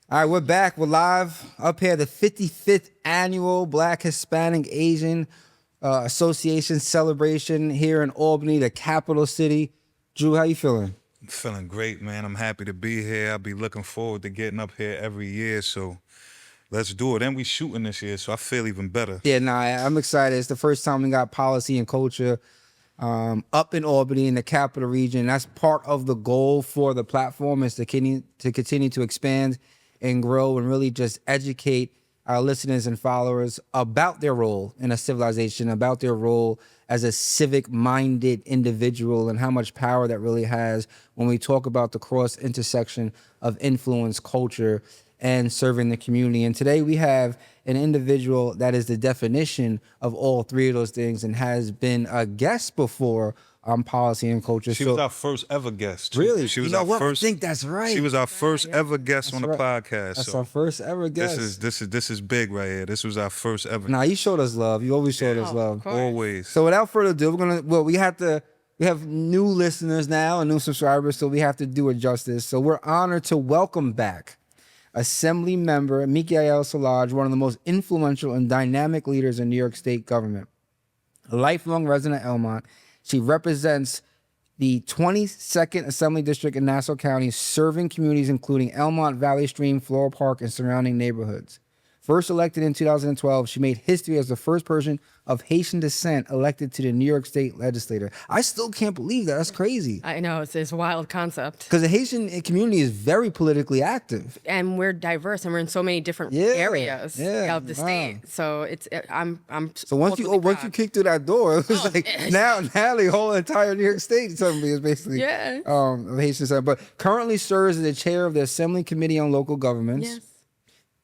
All right, we're back. We're live up here, the 55th annual Black, Hispanic, Asian Association celebration here in Albany, the capital city. Drew, how you feeling? I'm feeling great, man. I'm happy to be here. I'll be looking forward to getting up here every year. So let's do it. And we shooting this year, so I feel even better. Yeah, I'm excited. It's the first time we got policy and culture up in Albany in the capital region. That's part of the goal for the platform is to continue to expand and grow and really just educate our listeners and followers about their role in a civilization, about their role as a civic-minded individual and how much power that really has when we talk about the cross intersection of influence, culture, and serving the community. And today we have an individual that is the definition of all three of those things and has been a guest before on policy and culture. She was our first ever guest. Really? She was You know our what? first. I think that's right. She was our first ever guest on the right. podcast. That's so our first ever guest. this is big right here. This was our first ever. Nah, you showed us love. You always showed us love. Always. So without further ado, we have new listeners now and new subscribers, so we have to do it justice. So we're honored to welcome back Assembly Member Michaelle Solages, one of the most influential and dynamic leaders in New York State government. A lifelong resident of Elmont, she represents the 22nd Assembly District in Nassau County, serving communities including Elmont, Valley Stream, Floral Park, and surrounding neighborhoods. First elected in 2012, she made history as the first person of Haitian descent elected to the New York State legislature. I still can't believe that. That's crazy. I know, it's a wild concept. Because the Haitian community is very politically active. And we're diverse and we're in so many different areas of the state. So I'm So once you kick through that door, it was now the whole entire New York State Assembly is basically of Haitian descent. But currently serves as the chair of the Assembly Committee on Local Governments. Yes.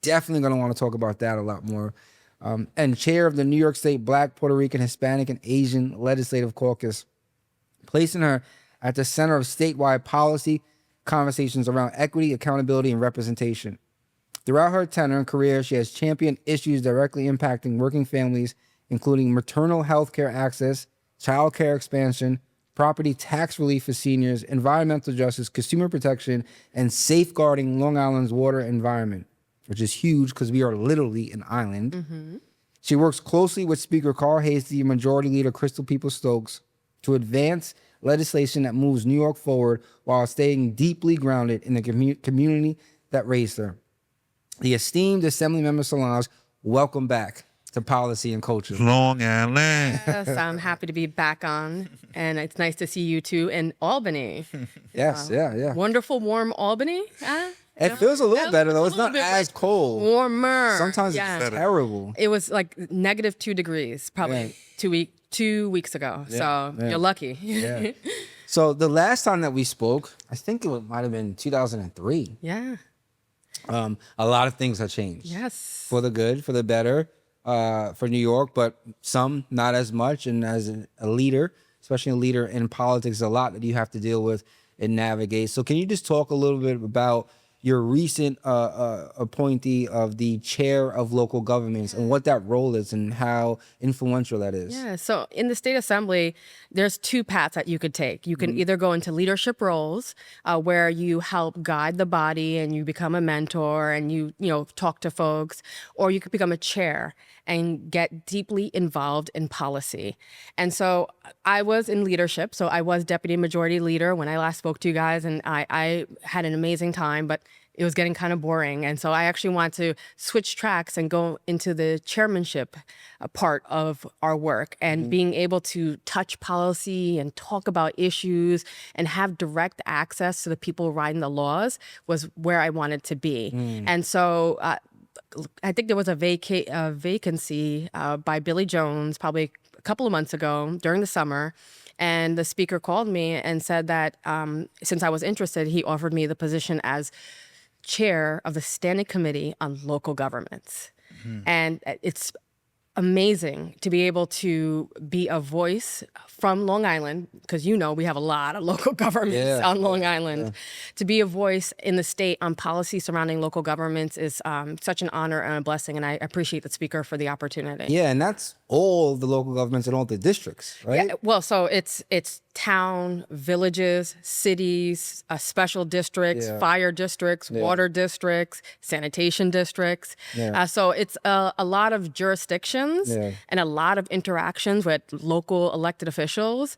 Definitely going to want to talk about that a lot more. And chair of the New York State Black, Puerto Rican, Hispanic, and Asian Legislative Caucus, placing her at the center of statewide policy conversations around equity, accountability, and representation. Throughout her tenure and career, she has championed issues directly impacting working families, including maternal health care access, child care expansion, property tax relief for seniors, environmental justice, consumer protection, and safeguarding Long Island's water environment, which is huge because we are literally an island. Mm-hmm. She works closely with Speaker Carl Hasty and Majority Leader Crystal Peoples-Stokes to advance legislation that moves New York forward while staying deeply grounded in the community that raised her. The esteemed Assembly Member Solages, welcome back to Policy and Culture. Long Island. Yes, I'm happy to be back on. And it's nice to see you two in Albany. Yes, yeah. Wonderful, warm Albany. It feels a little better, though. It's not as cold. Warmer. Sometimes it's terrible. It was like -2 degrees probably 2 weeks ago. So you're lucky. Yeah. So the last time that we spoke, I think it might have been 2003. Yeah. A lot of things have changed. Yes. For the good, for the better, for New York, but some not as much. And as a leader, especially a leader in politics, a lot that you have to deal with and navigate. So can you just talk a little bit about your recent appointee of the chair of local governments and what that role is and how influential that is? Yeah, so in the state assembly, there's two paths that you could take. You can either go into leadership roles where you help guide the body and you become a mentor and you talk to folks, or you could become a chair and get deeply involved in policy. And so I was in leadership. So I was deputy majority leader when I last spoke to you guys, and I had an amazing time, but it was getting kind of boring. And so I actually want to switch tracks and go into the chairmanship part of our work and being able to touch policy and talk about issues and have direct access to the people writing the laws was where I wanted to be. And so I think there was a vacancy by Billy Jones probably a couple of months ago during the summer. And the speaker called me and said that since I was interested, he offered me the position as chair of the Standing Committee on Local Governments. And it's amazing to be able to be a voice from Long Island, because we have a lot of local governments on Long Island. To be a voice in the state on policy surrounding local governments is such an honor and a blessing, and I appreciate the speaker for the opportunity. Yeah, and that's all the local governments and all the districts, right? Yeah, well, so it's town, villages, cities, special districts, Yeah. fire districts, water districts, sanitation districts. Yeah. So it's a lot of jurisdictions Yeah. and a lot of interactions with local elected officials.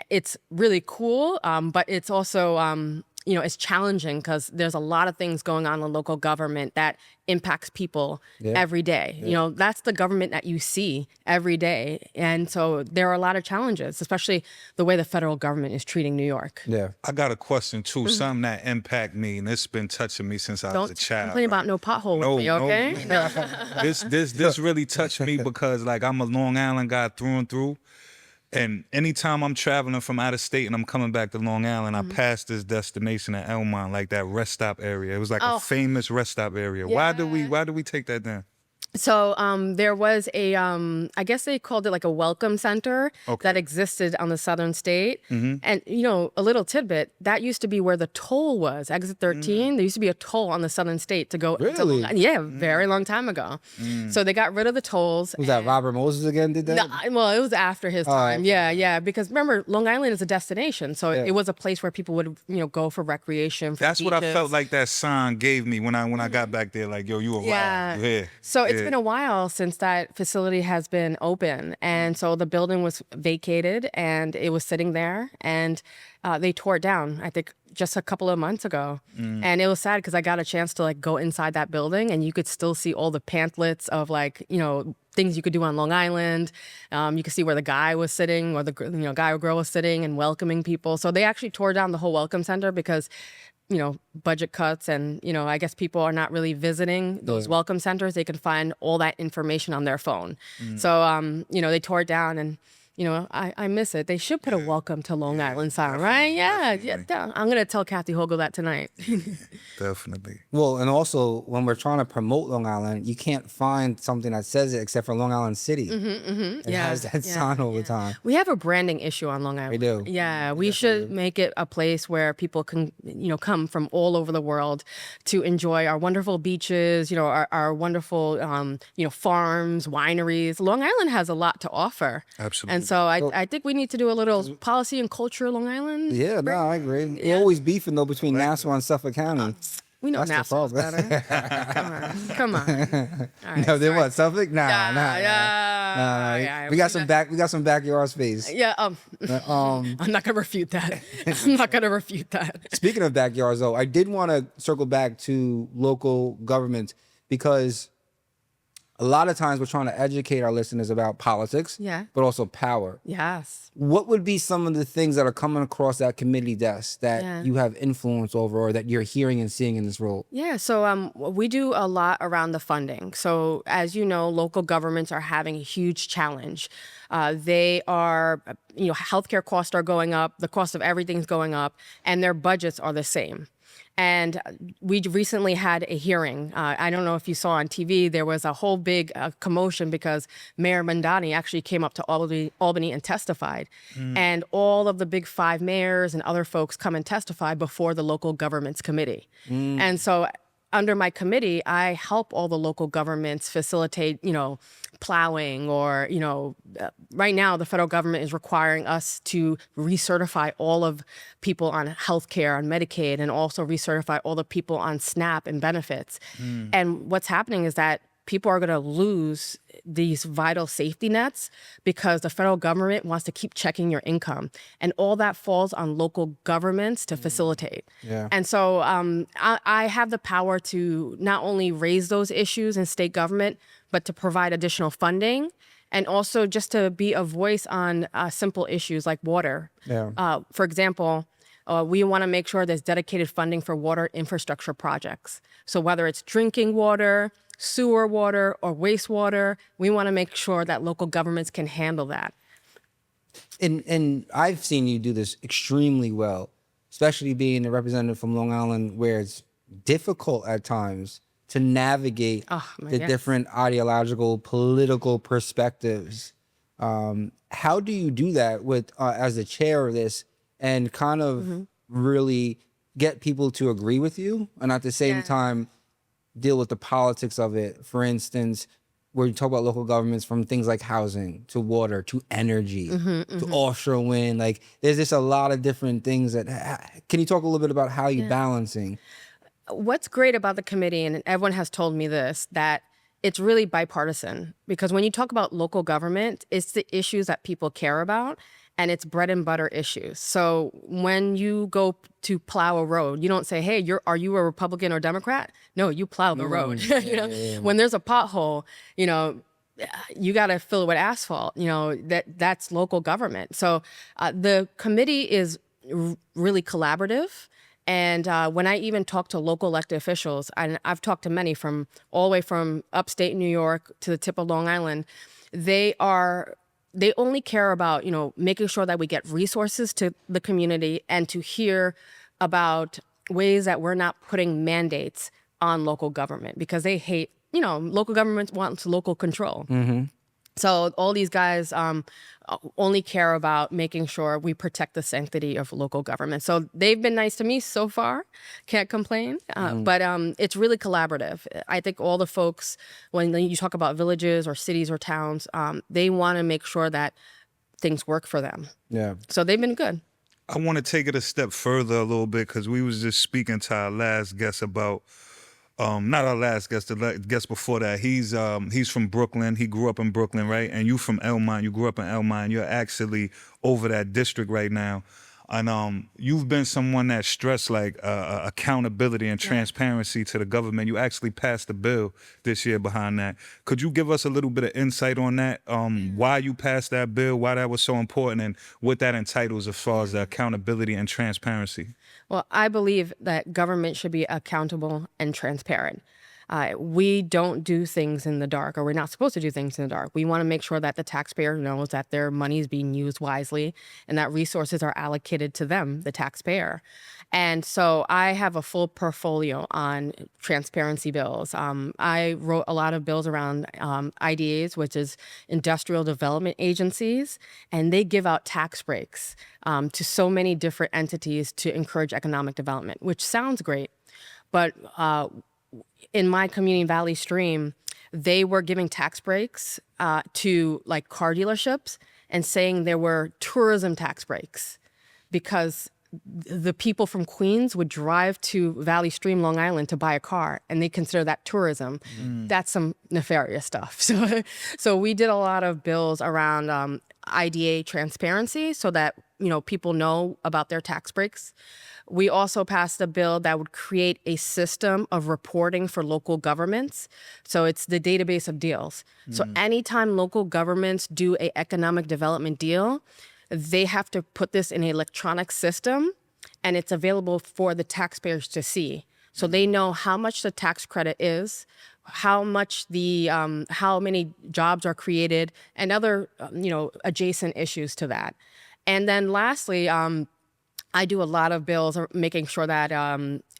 It's really cool, but it's also it's challenging because there's a lot of things going on in local government that impacts people every day. That's the government that you see every day. And so there are a lot of challenges, especially the way the federal government is treating New York. Yeah. I got a question too, something that impact me, and it's been touching me since I was a Don't child. complain about no pothole with me, okay? This really touched me because like I'm a Long Island guy through and through. And anytime I'm traveling from out of state and I'm coming back to Long Island, I pass this destination at Elmont, like that rest stop area. It was like a famous rest stop area. Why do we take that down? So there was a, I guess they called it like a welcome center that existed on the southern state. And, a little tidbit, that used to be where the toll was, exit 13. There used to be a toll on the southern state to go. Really? Very long time ago. So they got rid of the tolls. Was that Robert Moses again did that? No, well, it was after his time. okay. Yeah. Because remember, Long Island is a destination. So it was a place where people would, go for recreation. For That's what I beaches. felt like that sign gave me when I got back there. Like, yo, you arrived. Yeah. Yeah. So it's been a while since that facility has been open. And so the building was vacated and it was sitting there and they tore it down, I think, just a couple of months ago. And it was sad because I got a chance to go inside that building and you could still see all the pamphlets of things you could do on Long Island. You could see where the guy was sitting or the guy or girl was sitting and welcoming people. So they actually tore down the whole welcome center because budget cuts and, I guess people are not really visiting those welcome centers. They can find all that information on their phone. So, they tore it down and, I miss it. They should put a welcome to Long Island sign, right? Yeah. I'm going to tell Kathy Hogle that tonight. Definitely. Well, and also when we're trying to promote Long Island, you can't find something that says it except for Long Island City. It has that sign all the time. We have a branding issue on Long Island. We do. Yeah, we should make it a place where people can, come from all over the world to enjoy our wonderful beaches, our wonderful, farms, wineries. Long Island has a lot to offer. Absolutely. And so I think we need to do a little policy and culture Long Island. Yeah, no, I agree. We're always beefing though between Nassau and Suffolk County. We know That's the Nassau's problem. better. Come on. All right, No, they sorry. what? Suffolk? Nah. Yeah, We got some backyard space. Yeah, I'm not gonna refute that. I'm not gonna refute that. Speaking of backyards, though, I did want to circle back to local government because a lot of times we're trying to educate our listeners about politics, but also power. Yes. What would be some of the things that are coming across that committee desk that you have influence over or that you're hearing and seeing in this role? Yeah, so we do a lot around the funding. So as you know, local governments are having a huge challenge. They are, healthcare costs are going up, the cost of everything's going up, and their budgets are the same. And we recently had a hearing. I don't know if you saw on TV, there was a whole big commotion because Mayor Mandani actually came up to Albany and testified. And all of the big 5 mayors and other folks come and testify before the local governments committee. And so under my committee, I help all the local governments facilitate, plowing or, right now the federal government is requiring us to recertify all of people on healthcare, on Medicaid, and also recertify all the people on SNAP and benefits. And what's happening is that people are going to lose these vital safety nets because the federal government wants to keep checking your income. And all that falls on local governments to facilitate. And so I have the power to not only raise those issues in state government, but to provide additional funding and also just to be a voice on simple issues like water. For example, we want to make sure there's dedicated funding for water infrastructure projects. So whether it's drinking water, sewer water, or wastewater, we want to make sure that local governments can handle that. And I've seen you do this extremely well, especially being a representative from Long Island where it's difficult at times to navigate the different ideological, political perspectives. How do you do that with as the chair of this and kind of really get people to agree with you and at the same time deal with the politics of it? For instance, where you talk about local governments, from things like housing to water to energy to offshore wind. Like there's just a lot of different things that. Can you talk a little bit about how you're balancing? What's great about the committee, and everyone has told me this, that it's really bipartisan, because when you talk about local government, it's the issues that people care about, and it's bread and butter issues. So when you go to plow a road, you don't say, "Hey, are you a Republican or Democrat?" No, you plow the road. You know, when there's a pothole, you know, you got to fill it with asphalt. You know, that's local government. So the committee is really collaborative. And when I even talk to local elected officials, and I've talked to many from all the way from upstate New York to the tip of Long Island, they only care about, you know, making sure that we get resources to the community and to hear about ways that we're not putting mandates on local government, because they hate, you know, local government wants local control. So all these guys only care about making sure we protect the sanctity of local government. So they've been nice to me so far. Can't complain. But it's really collaborative. I think all the folks, when you talk about villages or cities or towns, they want to make sure that things work for them. Yeah. So they've been good. I want to take it a step further a little bit, because we was just speaking to our last guest about, not our last guest, the guest before that. He's from Brooklyn. He grew up in Brooklyn, right? And you from Elmont. You grew up in Elmont. You're actually over that district right now. And you've been someone that stressed like accountability and transparency to the government. You actually passed a bill this year behind that. Could you give us a little bit of insight on that? Why you passed that bill, why that was so important, and what that entitles as far as the accountability and transparency? Well, I believe that government should be accountable and transparent. We don't do things in the dark, or we're not supposed to do things in the dark. We want to make sure that the taxpayer knows that their money is being used wisely and that resources are allocated to them, the taxpayer. And so I have a full portfolio on transparency bills. I wrote a lot of bills around IDAs, which is industrial development agencies, and they give out tax breaks to so many different entities to encourage economic development, which sounds great. But in my community, Valley Stream, they were giving tax breaks to like car dealerships and saying there were tourism tax breaks, because the people from Queens would drive to Valley Stream, Long Island to buy a car, and they consider that tourism. That's some nefarious stuff. So we did a lot of bills around IDA transparency so that, you know, people know about their tax breaks. We also passed a bill that would create a system of reporting for local governments. So it's the database of deals. So anytime local governments do an economic development deal, they have to put this in an electronic system, and it's available for the taxpayers to see. So they know how much the tax credit is, how much how many jobs are created, and other adjacent issues to that. And then lastly, I do a lot of bills making sure that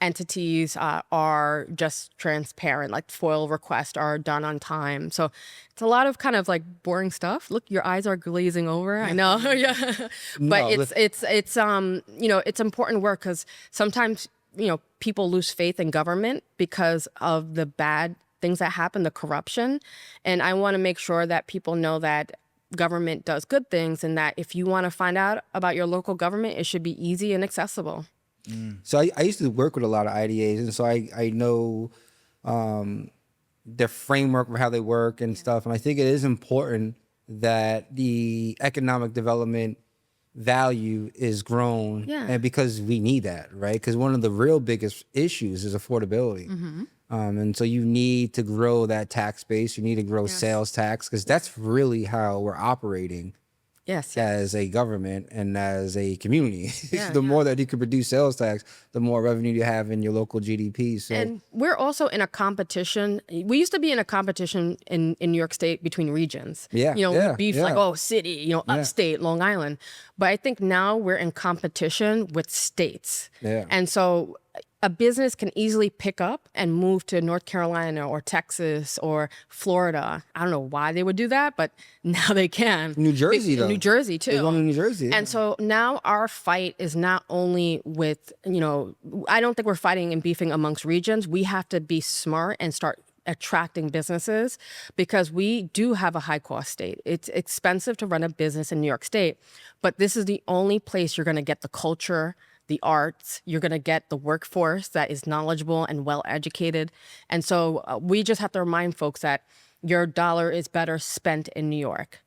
entities are just transparent, like FOIL requests are done on time. So it's a lot of kind of like boring stuff. Look, your eyes are glazing over. I know, yeah. But it's important work, because sometimes people lose faith in government because of the bad things that happen, the corruption, and I want to make sure that people know that government does good things, and that if you want to find out about your local government, it should be easy and accessible. So I used to work with a lot of IDAs, and so I know their framework for how they work and stuff. And I think it is important that the economic development value is grown, and because we need that, right? Because one of the real biggest issues is affordability. And so you need to grow that tax base. You need to grow sales tax, because that's really how we're operating as a government and as a community. The more that you can produce sales tax, the more revenue you have in your local GDP. So, and we're also in a competition. We used to be in a competition in New York State between regions. We'd beef like, oh, city, upstate, Long Island. But I think now we're in competition with states. And so a business can easily pick up and move to North Carolina or Texas or Florida. I don't know why they would do that, but now they can. New Jersey, though. New Jersey, too. There's one in New Jersey. And so now our fight is not only with, I don't think we're fighting and beefing amongst regions. We have to be smart and start attracting businesses because we do have a high cost state. It's expensive to run a business in New York State, but this is the only place you're going to get the culture, the arts, you're going to get the workforce that is knowledgeable and well educated. And so we just have to remind folks that your dollar is better spent in New York.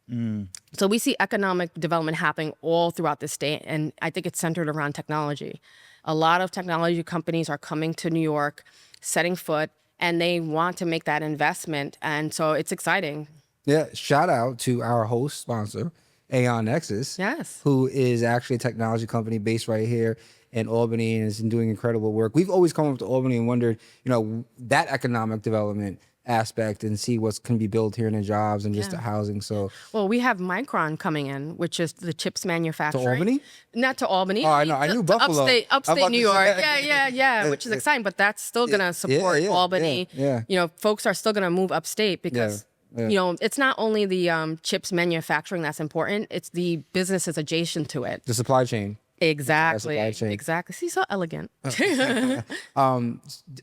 So we see economic development happening all throughout the state, and I think it's centered around technology. A lot of technology companies are coming to New York, setting foot, and they want to make that investment, and so it's exciting. Yeah, shout out to our host sponsor, Aeon Nexus. Yes. Who is actually a technology company based right here in Albany and is doing incredible work. We've always come up to Albany and wondered, that economic development aspect and see what can be built here in the jobs and just the housing. So, well, we have Micron coming in, which is the chips manufacturing. To Albany? Not to Albany. Oh, I know. I knew Buffalo. Upstate New York. Yeah, which is exciting, but that's still going to support Albany. Yeah. Folks are still going to move upstate because it's not only the chips manufacturing that's important, it's the businesses adjacent to it. The supply chain. Exactly. Supply chain. Exactly. See, so elegant.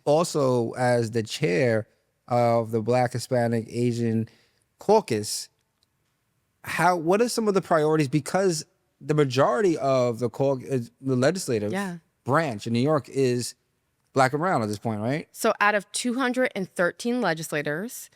Also, as the chair of the Black, Hispanic, Asian Caucus, what are some of the priorities? Because the majority of the legislative branch in New York is Black and brown at this point, right? So out of 213 legislators,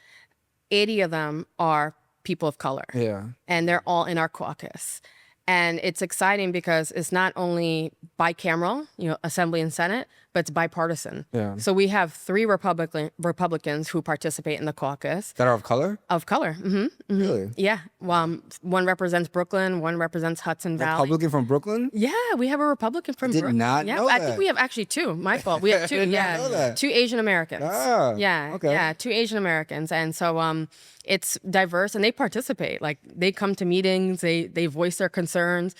80 of them are people of color. Yeah. And they're all in our caucus. And it's exciting because it's not only bicameral, Assembly and Senate, but it's bipartisan. Yeah. So we have 3 Republicans who participate in the caucus. That are of color? Of color. Mm-hmm. Really? Yeah. One represents Brooklyn, one represents Hudson Valley. Republican from Brooklyn? Yeah, we have a Republican from Brooklyn. Did not know I that. think we have actually 2. My fault. We have 2. Did not know that. 2 Asian Americans. Ah, yeah. okay. Yeah, 2 Asian Americans, and so it's diverse, and they participate. Like they come to meetings, they voice their concerns.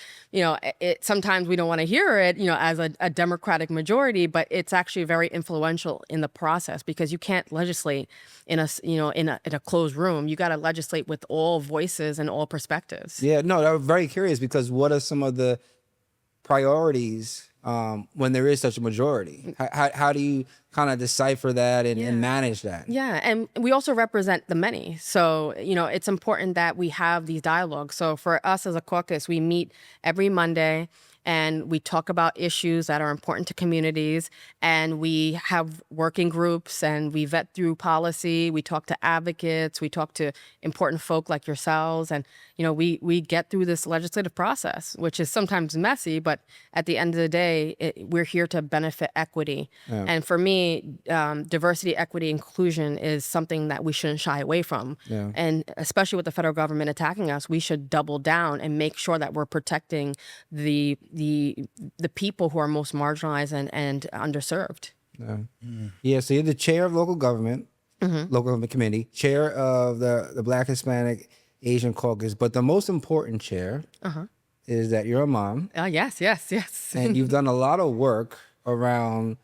Sometimes we don't want to hear it, as a Democratic majority, but it's actually very influential in the process because you can't legislate in a closed room. You got to legislate with all voices and all perspectives. Yeah, no, I'm very curious because what are some of the priorities when there is such a majority? How do you kind of decipher that and manage that? Yeah, and we also represent the many. So, it's important that we have these dialogues. So for us as a caucus, we meet every Monday and we talk about issues that are important to communities, and we have working groups and we vet through policy. We talk to advocates, we talk to important folk like yourselves, and we get through this legislative process, which is sometimes messy, but at the end of the day, we're here to benefit equity. Yeah. And for me, diversity, equity, inclusion is something that we shouldn't shy away from. Yeah. And especially with the federal government attacking us, we should double down and make sure that we're protecting the people who are most marginalized and underserved. Yeah. So you're the chair of local government, local government committee, chair of the Black, Hispanic, Asian Caucus, but the most important chair is that you're a mom. Yes. And you've done a lot of work around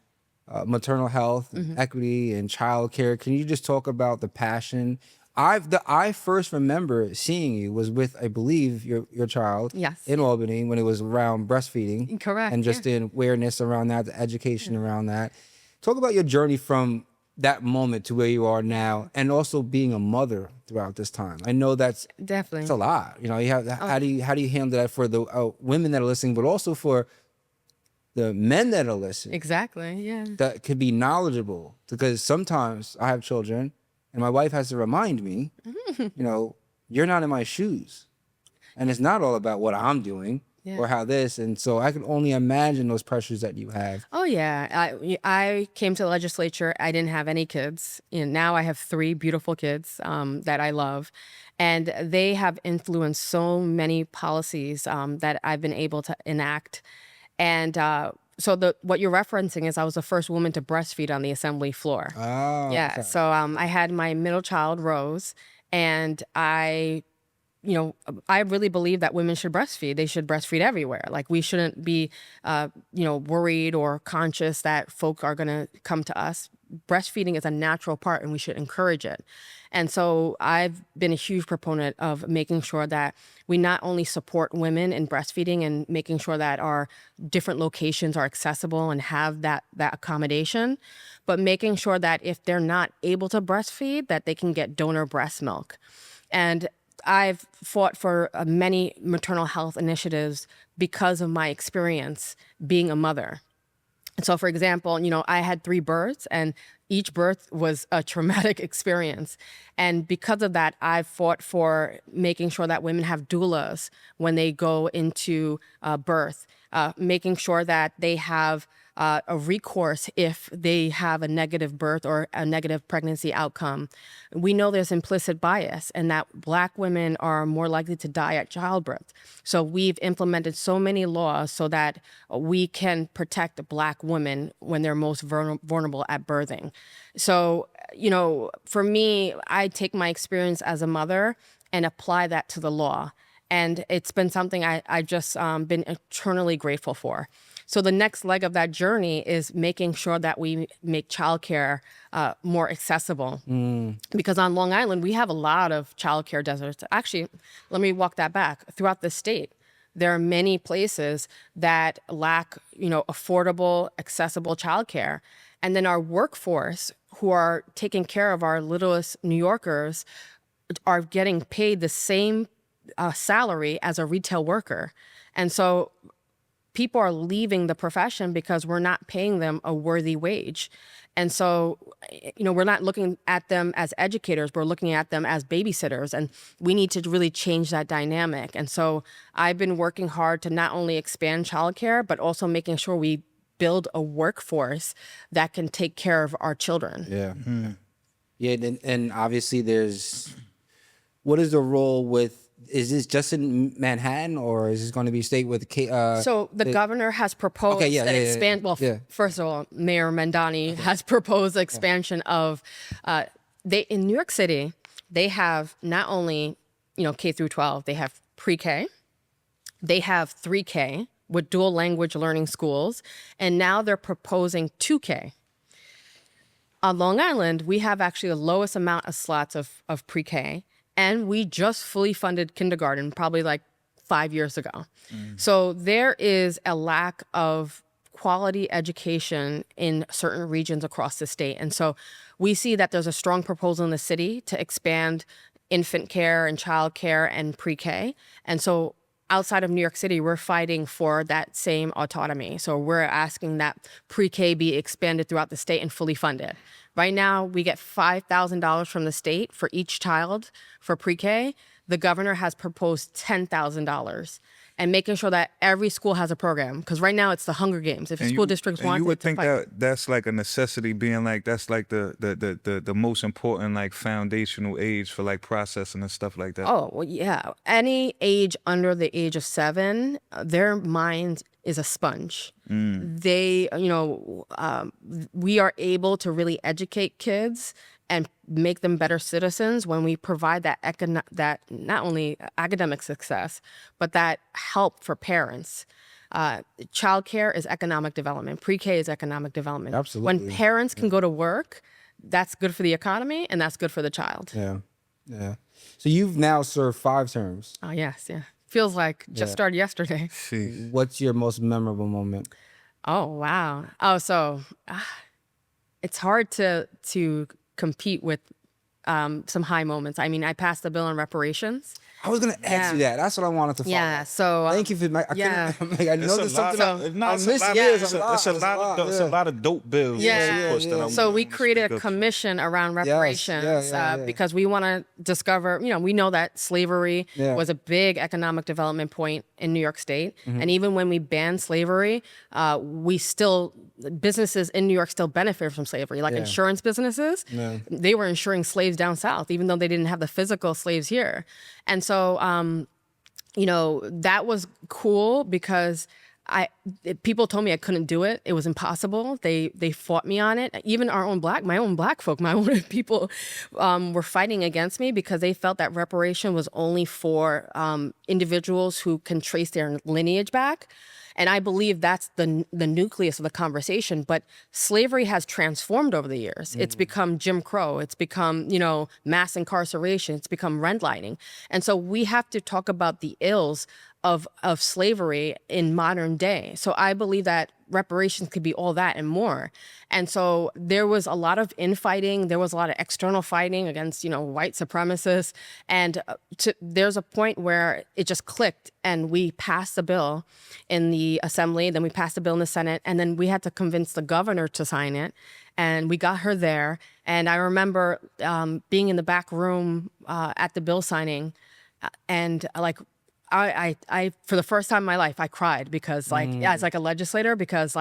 maternal health, equity, and childcare. Can you just talk about the passion? I first remember seeing you was with, I believe, your child in Albany when it was around breastfeeding. Correct. And just in awareness around that, the education around that. Talk about your journey from that moment to where you are now, and also being a mother throughout this time. I know that's definitely it's a lot. You have how do you handle that for the women that are listening, but also for the men that are listening? Exactly. Yeah. That could be knowledgeable, because sometimes I have children. And my wife has to remind me, you're not in my shoes. And it's not all about what I'm doing or how this. And so I can only imagine those pressures that you have. Oh, yeah. I came to the legislature. I didn't have any kids. Now I have 3 beautiful kids that I love. And they have influenced so many policies that I've been able to enact. And so what you're referencing is I was the first woman to breastfeed on the assembly floor. Oh, yeah. okay. So I had my middle child, Rose, and I really believe that women should breastfeed. They should breastfeed everywhere. Like we shouldn't be, worried or conscious that folk are going to come to us breastfeeding is a natural part and we should encourage it. And so I've been a huge proponent of making sure that we not only support women in breastfeeding and making sure that our different locations are accessible and have that accommodation, but making sure that if they're not able to breastfeed, that they can get donor breast milk. And I've fought for many maternal health initiatives because of my experience being a mother. So, for example, I had 3 births, and each birth was a traumatic experience. And because of that, I've fought for making sure that women have doulas when they go into birth, making sure that they have a recourse if they have a negative birth or a negative pregnancy outcome. We know there's implicit bias and that Black women are more likely to die at childbirth. So we've implemented so many laws so that we can protect Black women when they're most vulnerable at birthing. So, for me, I take my experience as a mother and apply that to the law. And it's been something I just been eternally grateful for. So the next leg of that journey is making sure that we make childcare more accessible. Because on Long Island, we have a lot of childcare deserts. Actually, let me walk that back. Throughout the state, there are many places that lack, affordable, accessible childcare. And then our workforce, who are taking care of our littlest New Yorkers, are getting paid the same salary as a retail worker. And so people are leaving the profession because we're not paying them a worthy wage. And so, we're not looking at them as educators, we're looking at them as babysitters, and we need to really change that dynamic. And so I've been working hard to not only expand childcare, but also making sure we build a workforce that can take care of our children. Yeah. Yeah, and obviously what is the role with, is this just in Manhattan or is this going to be state with So the governor has proposed an expand. Well, first of all, Mayor Mandani has proposed expansion of. In New York City, they have not only K through 12, they have pre-K, they have 3K with dual language learning schools, and now they're proposing 2K. On Long Island, we have actually the lowest amount of slots of pre-K. And we just fully funded kindergarten probably like 5 years ago. So there is a lack of quality education in certain regions across the state. And so we see that there's a strong proposal in the city to expand infant care and child care and pre-K. And so outside of New York City, we're fighting for that same autonomy. So we're asking that pre-K be expanded throughout the state and fully funded. Right now, we get $5,000 from the state for each child for pre-K. The governor has proposed $10,000, and making sure that every school has a program. Because right now, it's the Hunger Games. If school districts want, you would think that's like a necessity, being like that's like the most important like foundational age for like processing and stuff like that. Oh well, yeah. Any age under the age of 7, their mind is a sponge. They, we are able to really educate kids and make them better citizens when we provide that not only academic success, but that help for parents. Childcare is economic development. Pre-K is economic development. Absolutely. When parents can go to work, that's good for the economy and that's good for the child. Yeah. So you've now served 5 terms. Oh, yes, yeah. Feels like just started yesterday. What's your most memorable moment? Oh, wow. Oh, so it's hard to compete with some high moments. I mean, I passed the bill on reparations. I was gonna ask you that. That's what I wanted to follow. Yeah. So thank you for my. I know there's something I'm missing. It's a lot of dope bills. So we created a commission around reparations because we want to discover. We know that slavery was a big economic development point in New York State, and even when we banned slavery, businesses in New York still benefited from slavery, like insurance businesses. They were insuring slaves down south, even though they didn't have the physical slaves here. And so, that was cool because People told me I couldn't do it. It was impossible. They fought me on it. Even my own black folk, my own people were fighting against me because they felt that reparation was only for individuals who can trace their lineage back. And I believe that's the nucleus of the conversation. But slavery has transformed over the years. It's become Jim Crow. It's become, mass incarceration. It's become redlining. And so we have to talk about the ills of slavery in modern day. So I believe that reparations could be all that and more. And so there was a lot of infighting. There was a lot of external fighting against, white supremacists. And there's a point where it just clicked and we passed the bill in the Assembly. Then we passed the bill in the Senate. And then we had to convince the governor to sign it. And we got her there. And I remember being in the back room at the bill signing and I for the first time in my life, I cried because as a legislator, because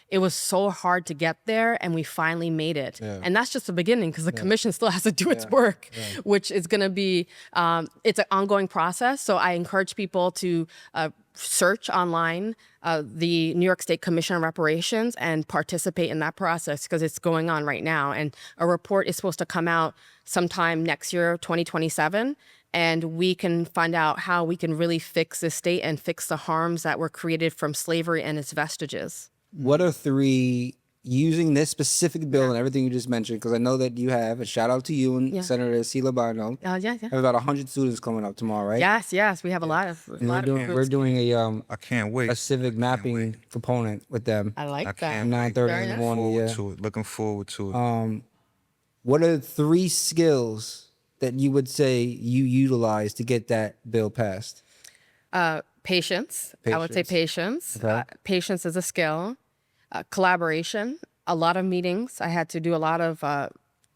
it was so hard to get there and we finally made it. Yeah. And that's just the beginning because the commission still has to do its work, which is going to be, it's an ongoing process. So I encourage people to search online the New York State Commission on Reparations and participate in that process because it's going on right now. And a report is supposed to come out sometime next year, 2027. And we can find out how we can really fix this state and fix the harms that were created from slavery and its vestiges. What are 3, using this specific bill and everything you just mentioned, because I know that you have, a shout out to you and Senator Sila Barno. Yeah. Have about 100 students coming up tomorrow, right? Yes. We have a lot of we're doing a I can't wait. A civic mapping component with them. I like that. 9:30 in the morning. Looking forward to it. What are 3 skills that you would say you utilize to get that bill passed? Patience. I would say patience. Okay. Patience is a skill. Collaboration. A lot of meetings. I had to do a lot of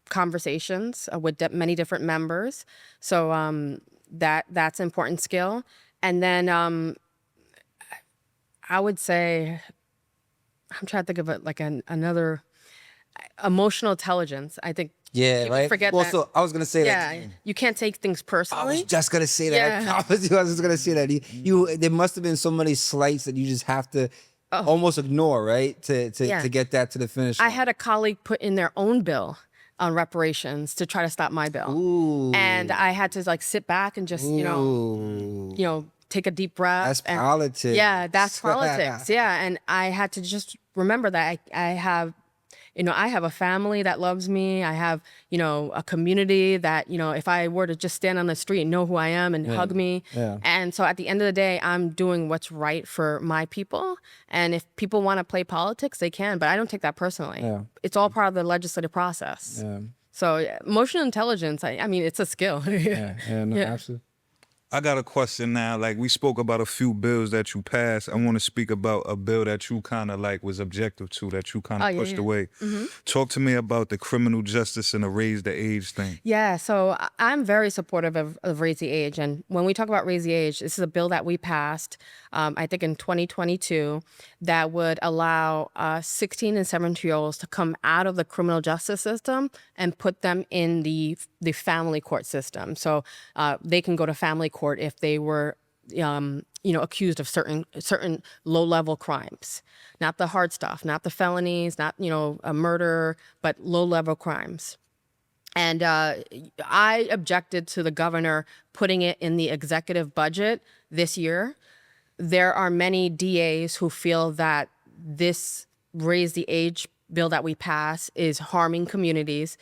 conversations with many different members. So that's an important skill. And then I would say, I'm trying to think of it another emotional intelligence. I think. Yeah, right. Forget well, that. So I was gonna say that. Yeah, you can't take things personally. I was just gonna say that. Yeah. I was just gonna say that. There must have been so many slights that you just have to almost ignore, right? To get that to the finish line. I had a colleague put in their own bill on reparations to try to stop my bill. Ooh. And I had to sit back and just take a deep breath. That's politics. Yeah, that's politics. Yeah, and I had to just remember that I have. I have a family that loves me. I have, a community that, if I were to just stand on the street and know who I am and hug me. Yeah. And so at the end of the day, I'm doing what's right for my people. And if people want to play politics, they can. But I don't take that personally. Yeah. It's all part of the legislative process. Yeah. So emotional intelligence, I mean, it's a skill. Absolutely. I got a question now. We spoke about a few bills that you passed. I want to speak about a bill that you kind of was objective to, that you kind of pushed away. Mm-hmm. Talk to me about the criminal justice and the raise the age thing. Yeah, so I'm very supportive of raise the age. And when we talk about raise the age, this is a bill that we passed, I think in 2022, that would allow 16 and 17-year-olds to come out of the criminal justice system and put them in the family court system. So they can go to family court if they were, accused of certain low-level crimes, not the hard stuff, not the felonies, not a murder, but low-level crimes. And I objected to the governor putting it in the executive budget this year. There are many DAs who feel that this raise the age bill that we pass is harming communities.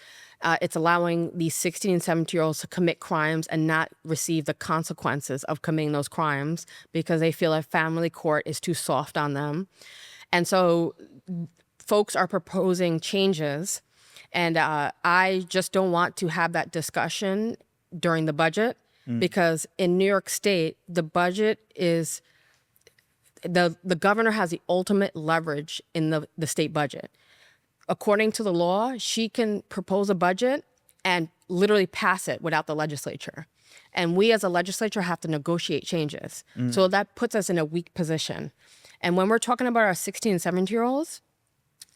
It's allowing these 16 and 17-year-olds to commit crimes and not receive the consequences of committing those crimes because they feel like family court is too soft on them. And so folks are proposing changes, and I just don't want to have that discussion during the budget because in New York State, the budget is, the governor has the ultimate leverage in the state budget. According to the law, she can propose a budget and literally pass it without the legislature. And we as a legislature have to negotiate changes. So that puts us in a weak position. And when we're talking about our 16 and 17-year-olds,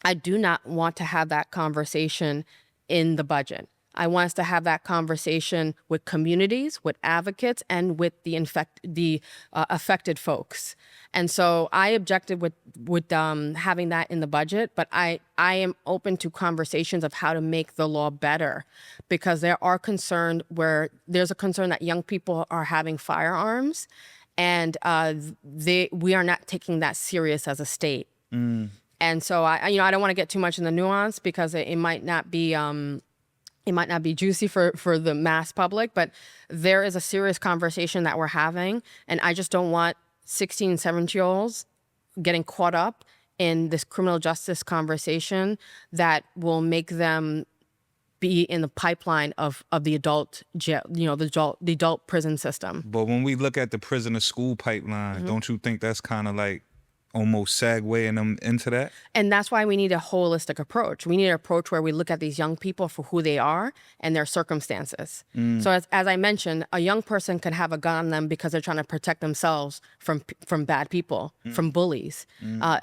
I do not want to have that conversation in the budget. I want us to have that conversation with communities, with advocates, and with the affected folks. And so I objected with having that in the budget, but I am open to conversations of how to make the law better, because there's a concern that young people are having firearms, and we are not taking that serious as a state. And so I don't want to get too much in the nuance, because it might not be juicy for the mass public, but there is a serious conversation that we're having, and I just don't want 16, 17-year-olds getting caught up in this criminal justice conversation that will make them be in the pipeline of the adult jail, the adult prison system. But when we look at the prison to school pipeline, don't you think that's kind of like almost segueing them into that? And that's why we need a holistic approach. We need an approach where we look at these young people for who they are and their circumstances. So as I mentioned, a young person could have a gun on them because they're trying to protect themselves from bad people, from bullies.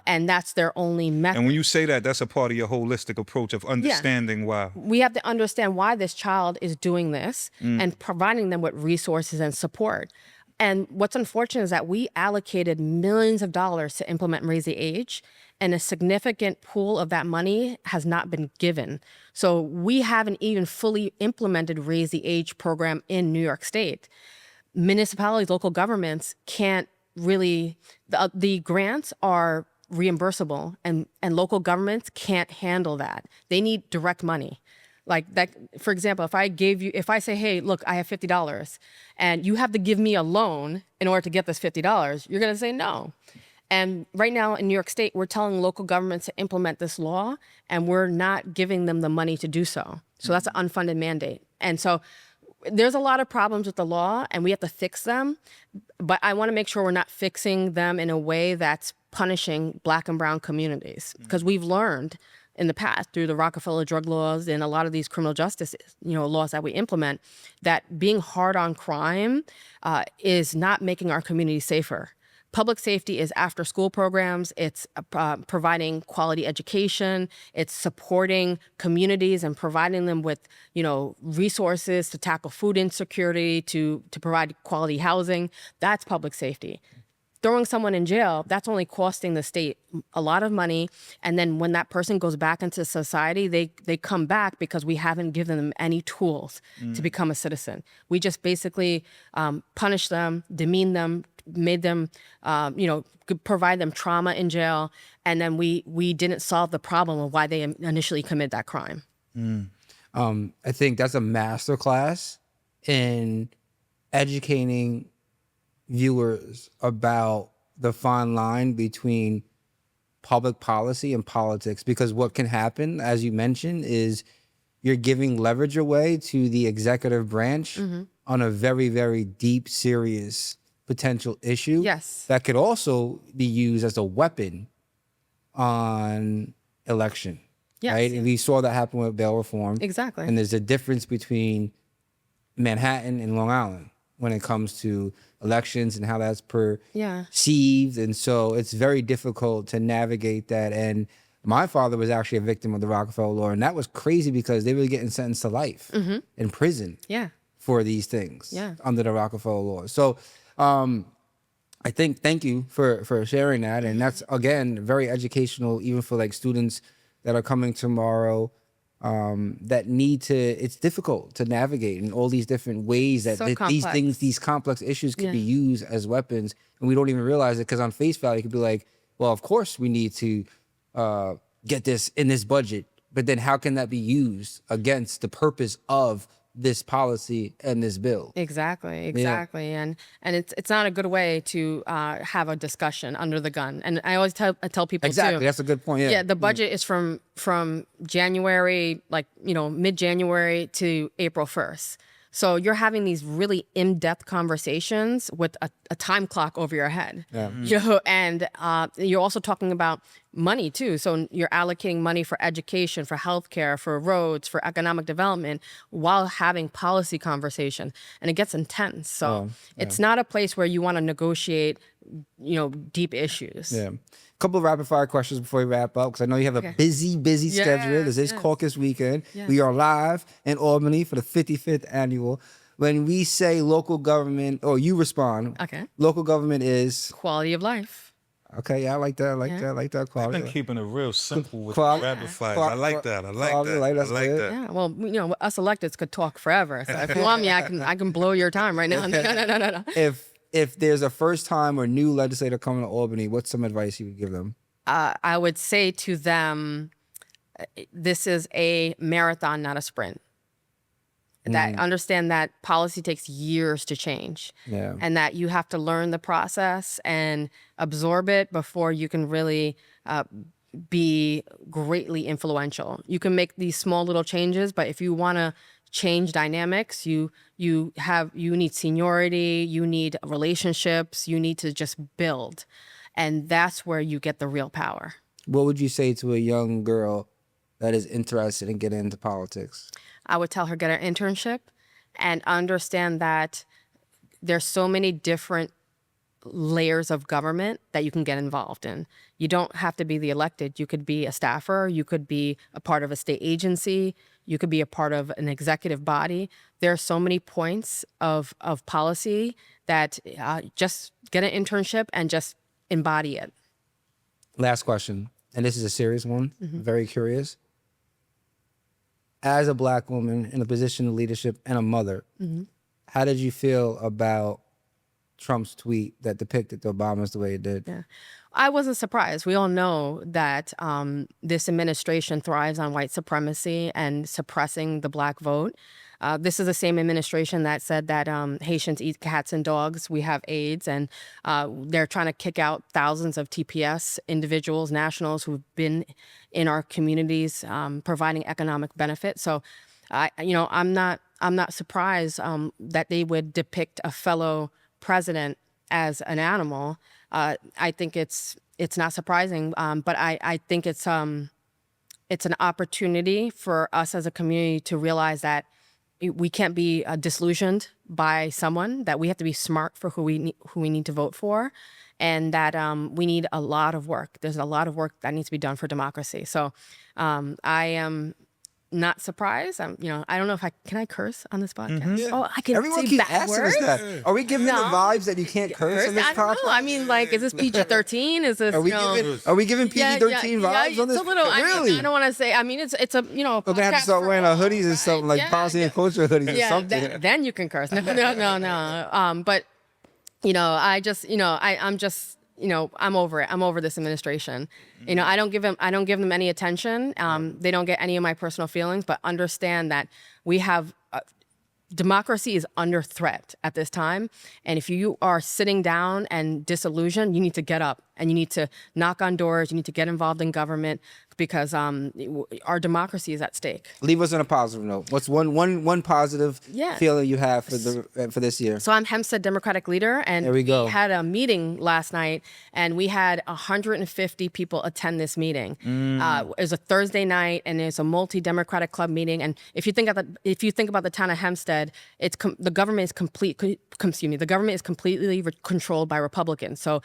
And that's their only method. And when you say that, that's a part of your holistic approach of understanding why. We have to understand why this child is doing this and providing them with resources and support. And what's unfortunate is that we allocated millions of dollars to implement Raise the Age, and a significant pool of that money has not been given. So we haven't even fully implemented Raise the Age program in New York State. Municipalities, local governments can't really, the grants are reimbursable, and local governments can't handle that. They need direct money. Like that, for example, if I say, hey, look, I have $50 and you have to give me a loan in order to get this $50, you're going to say no. And right now in New York State, we're telling local governments to implement this law, and we're not giving them the money to do so. So that's an unfunded mandate. And so there's a lot of problems with the law, and we have to fix them. But I want to make sure we're not fixing them in a way that's punishing Black and brown communities, because we've learned in the past through the Rockefeller drug laws and a lot of these criminal justice laws that we implement, that being hard on crime is not making our community safer. Public safety is after school programs, it's providing quality education, it's supporting communities and providing them with resources to tackle food insecurity, to provide quality housing. That's public safety. Throwing someone in jail, that's only costing the state a lot of money. And then when that person goes back into society, they come back because we haven't given them any tools to become a citizen. We just basically punished them, demeaned them, made them, provide them trauma in jail. And then we didn't solve the problem of why they initially committed that crime. I think that's a masterclass in educating viewers about the fine line between public policy and politics, because what can happen, as you mentioned, is you're giving leverage away to the executive branch on a very, very deep, serious potential issue. Yes. That could also be used as a weapon on election. Yes. Right? And we saw that happen with bail reform. Exactly. And there's a difference between Manhattan and Long Island when it comes to elections and how that's perceived. And so it's very difficult to navigate that. And my father was actually a victim of the Rockefeller law, and that was crazy because they were getting sentenced to life in prison for these things under the Rockefeller law. So I think, thank you for sharing that. And that's, again, very educational, even for like students that are coming tomorrow, that need to, it's difficult to navigate in all these different ways that these complex issues could be used as weapons, and we don't even realize it, because on face value it could be like, well, of course we need to get this in this budget, but then how can that be used against the purpose of this policy and this bill? Exactly. And it's not a good way to have a discussion under the gun. And I always tell people exactly too, that's a good point. Yeah, the budget is from January, mid-January to April 1st. So you're having these really in-depth conversations with a time clock over your head. And you're also talking about money too. So you're allocating money for education, for healthcare, for roads, for economic development, while having policy conversation. And it gets intense. So it's not a place where you want to negotiate, deep issues. Yeah. Couple of rapid fire questions before we wrap up, because I know you have a busy schedule. This is Caucus weekend. We are live in Albany for the 55th annual. When we say local government, or you respond, local government is quality of life. Okay, yeah, I like that. I like that. I like that I've quality. been keeping it real simple with Qual- rapid fires. qual- I like that. I like quality, that. like, I that's like good. that. Yeah, well, you know, us electeds could talk forever. So if you want me, I can blow your time right now. No. If there's a first time or new legislator coming to Albany, what's some advice you would give them? I would say to them, this is a marathon, not a sprint. That understand that policy takes years to change, and that you have to learn the process and absorb it before you can really be greatly influential. You can make these small little changes, but if you want to change dynamics, you need seniority, you need relationships, you need to just build, and that's where you get the real power. What would you say to a young girl that is interested in getting into politics? I would tell her get an internship and understand that there's so many different layers of government that you can get involved in. You don't have to be the elected. You could be a staffer. You could be a part of a state agency. You could be a part of an executive body. There are so many points of policy that just get an internship and just embody it. Last question, and this is a serious one. Very curious. As a Black woman in a position of leadership and a mother, how did you feel about Trump's tweet that depicted the Obamas the way it did? Yeah, I wasn't surprised. We all know that this administration thrives on white supremacy and suppressing the Black vote. This is the same administration that said that Haitians eat cats and dogs. We have AIDS, and they're trying to kick out thousands of TPS individuals, nationals who've been in our communities, providing economic benefit. So, I'm not surprised that they would depict a fellow president as an animal. I think it's not surprising, but I think it's an opportunity for us as a community to realize that we can't be disillusioned by someone, that we have to be smart for who we need to vote for, and that we need a lot of work. There's a lot of work that needs to be done for democracy. So I am not surprised. I don't know if can I curse on this podcast? Oh, I can. Everyone say keeps bad asking words? us that. Are we giving them the vibes that you can't curse on this I don't podcast? know. I mean, like, is this PG-13? Is this? Are we giving PG-13 vibes on this? It's a little. Really? I don't want to say. I mean, it's a We're gonna have to start wearing our hoodies or something, like policy and culture hoodies or something. Then you can curse. No. But I just, I'm just. I'm over it. I'm over this administration. I don't give them any attention. They don't get any of my personal feelings, but understand that we have democracy is under threat at this time. And if you are sitting down and disillusioned, you need to get up and you need to knock on doors. You need to get involved in government because our democracy is at stake. Leave us on a positive note. What's one positive feeling you have for this year? So I'm Hempstead Democratic leader, and there we go. We had a meeting last night, and we had 150 people attend this meeting. It was a Thursday night, and it's a multi-democratic club meeting. And if you think about the town of Hempstead, the government is the government is completely controlled by Republicans. So,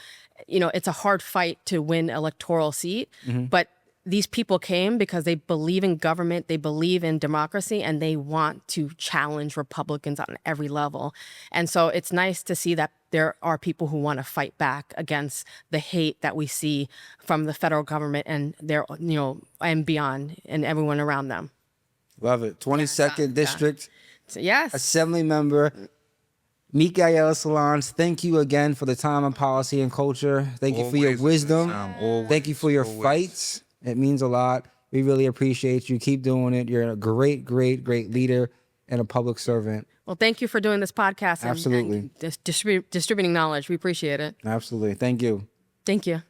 it's a hard fight to win electoral seat, but these people came because they believe in government, they believe in democracy, and they want to challenge Republicans on every level. And so it's nice to see that there are people who want to fight back against the hate that we see from the federal government and and beyond, and everyone around them. Love it. 22nd District. So, yes. Assembly member Michaelle Solages, thank you again for the time on policy and culture. Thank you for your wisdom. Thank you for your fights. It means a lot. We really appreciate you. Keep doing it. You're a great, great, great leader and a public servant. Well, thank you for doing this podcast. Absolutely. And distributing knowledge. We appreciate it. Absolutely. Thank you. Thank you.